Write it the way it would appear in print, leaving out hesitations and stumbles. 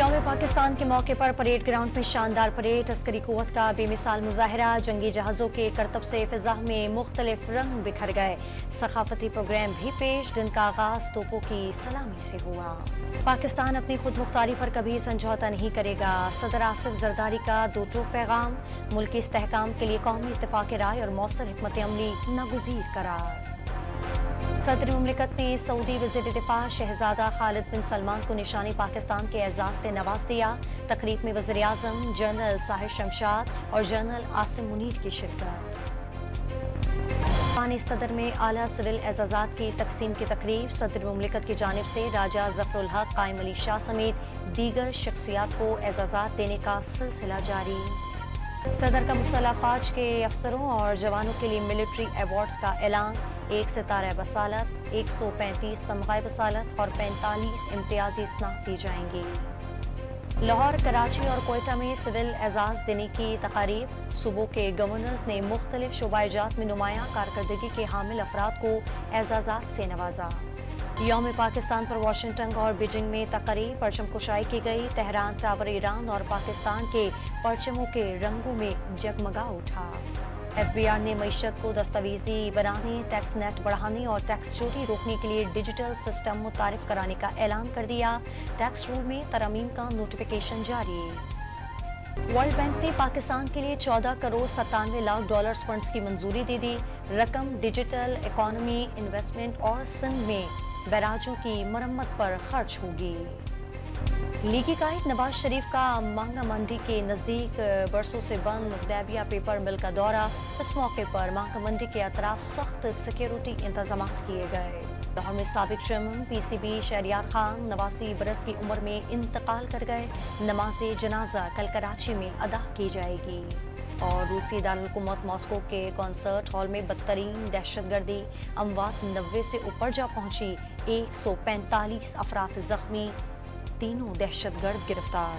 यौम पाकिस्तान के मौके पर परेड ग्राउंड में शानदार परेड, अस्करी कुव्वत का बेमिसाल मुजाहरा, जंगी जहाज़ों के करतब से फिजा में मुख्तलिफ रंग बिखर गए। सखाफती प्रोग्राम भी पेश, दिन का आगाज तोपों की सलामी से हुआ। पाकिस्तान अपनी खुद मुख्तारी पर कभी समझौता नहीं करेगा, सदर आसिफ जरदारी का दो टोक पैगाम, मुल्की इस्तेहकाम के लिए कौमी इत्तेफाक राय और मौसर हिकमत अमली नागुज़ीर करार। सदर मुमलिकत ने सऊदी वज़ीर दिफा शहजादा खालिद बिन सलमान को निशानी पाकिस्तान के एजाज से नवाज दिया। तकरीब में वज़ीर आज़म जनरल साहिर शमशाद और जनरल आसिम मुनीर की शिरकत। पानी सदर में आला सिविल एजाजात की तकसीम की तकरीब, सदर मुमलिकत की जानिब से राजा ज़फ़रुल हक, कायम अली शाह समेत दीगर शख्सियात को एजाजात देने का सिलसिला जारी। सदर का मुसल्लह फ़ौज के अफसरों और जवानों के लिए मिलिट्री अवार्ड्स का ऐलान, 1 सितारा बसालत, 135 तमग़ाए बसालत और 45 इम्तियाजी इस्नाद दी जाएंगी। लाहौर, कराची और कोयटा में सिविल एजाज देने की तकारीब, सूबों के गवर्नर्स ने मुख्तलिफ शोबाजात में नुमायां कारकर्दगी के हामिल अफराद को एजाजात से नवाजा। यौम पाकिस्तान पर वाशिंगटन और बीजिंग में तकरीब, परचम कुशाई की गई। तेहरान टावर ईरान और पाकिस्तान के परचमों के रंगों में जगमगा उठा। FBI ने मईशत को दस्तावेजी बनाने, टैक्स नेट बढ़ाने और टैक्स चोरी रोकने के लिए डिजिटल सिस्टम मुतारिफ कराने का ऐलान कर दिया। टैक्स रूल में तरमीम का नोटिफिकेशन जारी। वर्ल्ड बैंक ने पाकिस्तान के लिए 14 करोड़ 97 लाख डॉलर्स फंड्स की मंजूरी दे दी। रकम डिजिटल इकोनॉमी, इन्वेस्टमेंट और सिंध में बैराजों की मरम्मत पर खर्च होगी। लीगी कायद नवाज शरीफ का मांगा मंडी के नज़दीक बरसों से बंद मुख्ताबिया पेपर मिल का दौरा। इस मौके पर मांगा मंडी के अतराफ सख्त सिक्योरिटी इंतजाम किए गए। लाहौर में साबिक चेयरमैन PCB शहरियार खान 89 बरस की उम्र में इंतकाल कर गए। नमाज जनाजा कल कराची में अदा की जाएगी। और रूसी दारुल-हुकूमत मॉस्को के कॉन्सर्ट हॉल में बदतरीन दहशतगर्दी, अमवात 90 से ऊपर जा पहुंची, 145 अफराद जख्मी, तीनों दहशतगर्द गिरफ्तार।